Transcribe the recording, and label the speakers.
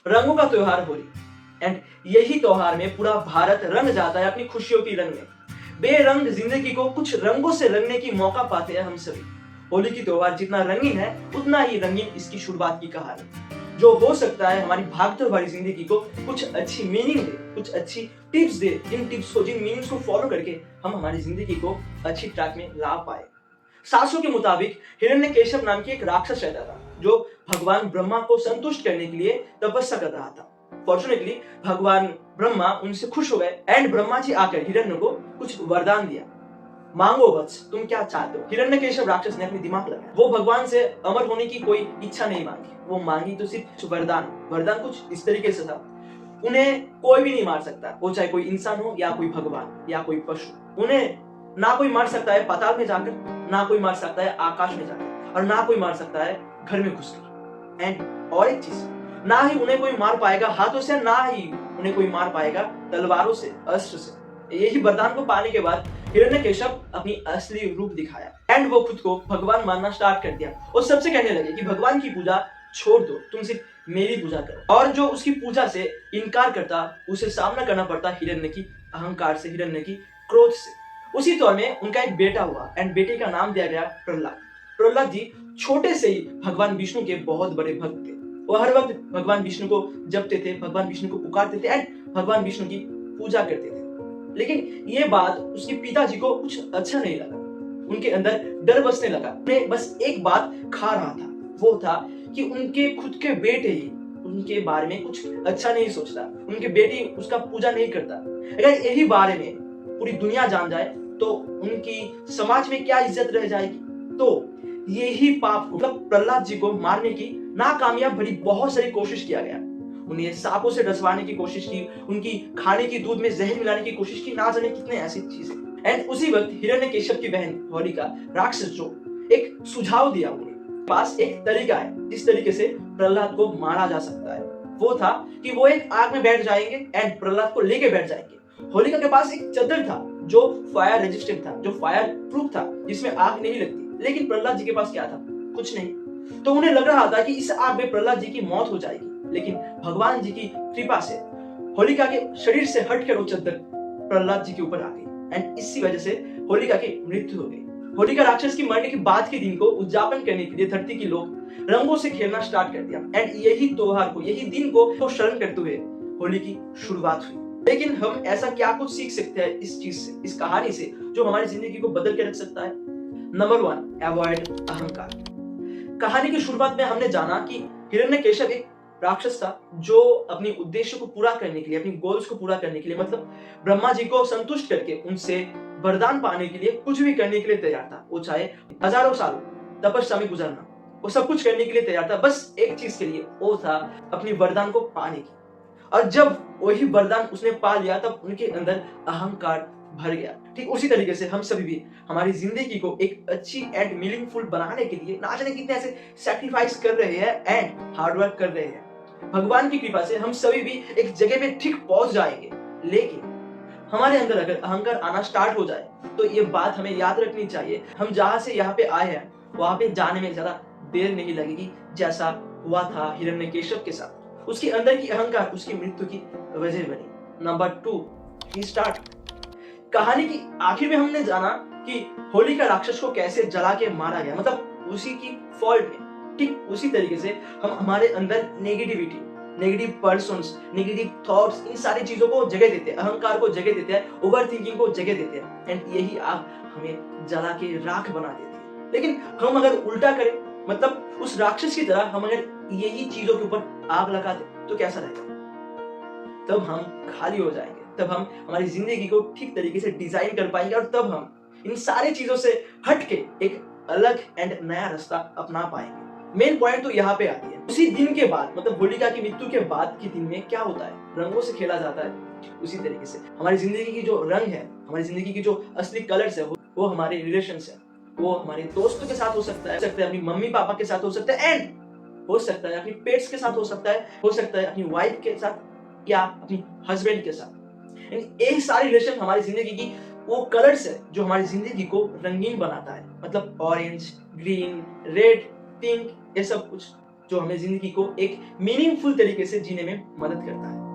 Speaker 1: रंगों का त्योहार होली, एंड यही त्योहार में पूरा भारत रंग जाता है अपनी खुशियों की रंग में। बेरंग जिंदगी को कुछ रंगों से रंगने की मौका पाते हैं हम सभी। होली की त्योहार जितना रंगीन है उतना ही रंगीन इसकी शुरुआत की कहानी, जो हो सकता है हमारी भागदौड़ भरी जिंदगी को कुछ अच्छी मीनिंग दे, कुछ अच्छी टिप्स दे। जिन टिप्स को, जिन मीनिंग्स को फॉलो करके हम हमारी जिंदगी को अच्छी ट्रैक में ला पाए। शास्त्रों के मुताबिक हिरण्यकेशव नाम की एक राक्षस रहता था, जो भगवान ब्रह्मा को संतुष्ट करने के लिए तपस्या कर रहा था। फॉर्चुनेटली भगवान ब्रह्मा उनसे खुश हो गए एंड ब्रह्मा जी आकर हिरण्य को कुछ वरदान दिया। मांगो वत्स, तुम क्या चाहते हो? हिरण्यकेशव राक्षस ने अपनी दिमाग लगाया। वो भगवान से अमर होने की कोई इच्छा नहीं मांगी, वो मांगी तो सिर्फ वरदान। वरदान कुछ इस तरीके से था, उन्हें कोई भी नहीं मार सकता, वो चाहे कोई इंसान हो या कोई भगवान या कोई पशु। उन्हें ना कोई मार सकता है पाताल में जाकर, ना कोई मार सकता है आकाश में जाकर, और ना कोई मार सकता है घर में घुसकर। एंड और एक चीज, ना ही उन्हें कोई मार पाएगा हाथों से, ना ही उन्हें कोई मार पाएगा तलवारों से, अस्त्र से। यही वरदान को पाने के बाद हिरण्यकेशव अपनी असली रूप दिखाया एंड वो खुद को भगवान मानना स्टार्ट कर दिया और सबसे कहने लगे कि भगवान की पूजा छोड़ दो, तुम सिर्फ मेरी पूजा करो। और जो उसकी पूजा से इनकार करता उसे सामना करना पड़ता हिरण्य की अहंकार से, हिरण्य की क्रोध से। उसी दौर में उनका एक बेटा हुआ एंड बेटे का नाम दिया गया प्रहलाद। प्रहलाद जी छोटे से ही भगवान विष्णु के बहुत बड़े भक्त थे। वो हर वक्त भगवान विष्णु को जपते थे, भगवान विष्णु को पुकारते थे एंड भगवान विष्णु की पूजा करते थे। लेकिन ये बात उसके पिताजी को कुछ अच्छा नहीं लगा, उनके अंदर डर बसने लगा। उन्हें बस एक बात खा रहा था, वो था कि उनके खुद के बेटे ही उनके बारे में कुछ अच्छा नहीं सोचता, उनके बेटे उसका पूजा नहीं करता। अगर यही बारे में पूरी दुनिया जान जाए तो उनकी समाज में क्या इज्जत रह जाएगी। तो यही पाप, मतलब प्रहलाद जी को मारने की नाकामयाब भरी बहुत सारी कोशिश किया गया। उन्हें सांपों से डसवाने की कोशिश की, उनकी खाने की दूध में जहर मिलाने की कोशिश की, ना जाने कितने ऐसी चीजें। एंड उसी वक्त हिरण्यकेशव की बहन होलिका राक्षस जो एक सुझाव दिया, उन्हें पास एक तरीका है जिस तरीके से प्रहलाद को मारा जा सकता है। वो था कि वो एक आग में बैठ जाएंगे एंड प्रहलाद को लेके बैठ जाएंगे। होलिका के पास एक चादर था जो फायर रेजिस्टेंट था, जो फायर प्रूफ था, जिसमें आग नहीं लगती। लेकिन प्रहलाद जी के पास क्या था? कुछ नहीं। तो उन्हें लग रहा था कि इस आग में प्रहलाद जी की मौत हो जाएगी, लेकिन भगवान जी की कृपा से होलिका के शरीर से हटकर वो चादर प्रहलाद जी के ऊपर आ गई एंड इसी वजह से होलिका की मृत्यु हो गई। होलिका राक्षस की मरने के बाद के दिन को उद्यापन करने के लिए धरती के लोग रंगों से खेलना स्टार्ट कर दिया एंड यही त्योहार को, यही दिन को शरण करते हुए होली की शुरुआत हुई। लेकिन हम ऐसा क्या कुछ सीख सकते हैं इस चीज से, इस कहानी से, जो हमारी जिंदगी को बदल के रख सकता है? नंबर 1, अवॉइड अहंकार। कहानी की शुरुआत में हमने जाना कि हिरण्यकेशव एक राक्षस था जो अपने उद्देश्य को पूरा करने के लिए, अपनी गोल्स को पूरा करने के लिए, मतलब ब्रह्मा जी को संतुष्ट करके उनसे वरदान पाने के लिए कुछ भी करने के लिए तैयार था। वो चाहे हजारों साल तपस्या में गुजरना, वो सब कुछ करने के लिए तैयार था, बस एक चीज के लिए, वो था अपनी वरदान को पाने की। और जब वही वरदान उसने पा लिया तब उनके अंदर अहंकार भर गया। ठीक उसी तरीके से हम सभी भी हमारी जिंदगी को एक अच्छी एंड मीनिंगफुल बनाने के लिए ना जाने कितने ऐसे सैक्रिफाइस कर रहे हैं एंड हार्डवर्क कर रहे हैं। भगवान की कृपा से हम सभी भी एक जगह पे ठीक पहुंच जाएंगे। लेकिन हमारे अंदर अगर अहंकार आना स्टार्ट हो जाए तो ये बात हमें याद रखनी चाहिए, हम जहां से यहाँ पे आए हैं वहां पे जाने में ज्यादा देर नहीं लगेगी, जैसा हुआ था हिरण्यकेशव के साथ। उसके अंदर की अहंकार उसकी मृत्यु की वजह बनी। Number 2, restart. कहानी की आखिर में हमने जाना कि होलिका राक्षस को कैसे जला के मारा गया, मतलब उसी की फॉल्ट है। ठीक उसी तरीके से हम हमारे अंदर negativity, negative persons, negative thoughts, इन सारी चीजों को जगह देते हैं, अहंकार को जगह देते हैं, ओवर थिंकिंग को जगह देते हैं एंड यही आग हमें जला के राख बना देती है। लेकिन हम अगर उल्टा करें, मतलब उस राक्षस की तरह हम अगर यही चीजों के ऊपर आग लगा दें तो कैसा रहेगा? तब हम खाली हो जाएंगे, तब हम हमारी जिंदगी को ठीक तरीके से डिजाइन कर पाएंगे और तब हम इन सारी चीजों से हट के एक अलग एंड नया रास्ता अपना पाएंगे। मेन पॉइंट तो यहाँ पे आती है, उसी दिन के बाद, मतलब होलिका की मृत्यु के बाद के दिन में क्या होता है? रंगों से खेला जाता है। उसी तरीके से हमारी जिंदगी की जो रंग है, हमारी जिंदगी की जो असली कलर्स है, वो हमारे रिलेशंस है, वो हमारे दोस्तों के साथ हो सकता है अपनी मम्मी पापा के साथ हो सकता है एंड हो सकता है अपनी पेट्स के साथ हो सकता है अपनी वाइफ के साथ या अपनी हस्बैंड के साथ। ये सारे रिलेशन हमारी जिंदगी की वो कलर्स है जो हमारी जिंदगी को रंगीन बनाता है, मतलब ऑरेंज, ग्रीन, रेड, पिंक, ये सब कुछ जो हमें जिंदगी को एक मीनिंगफुल तरीके से जीने में मदद करता है।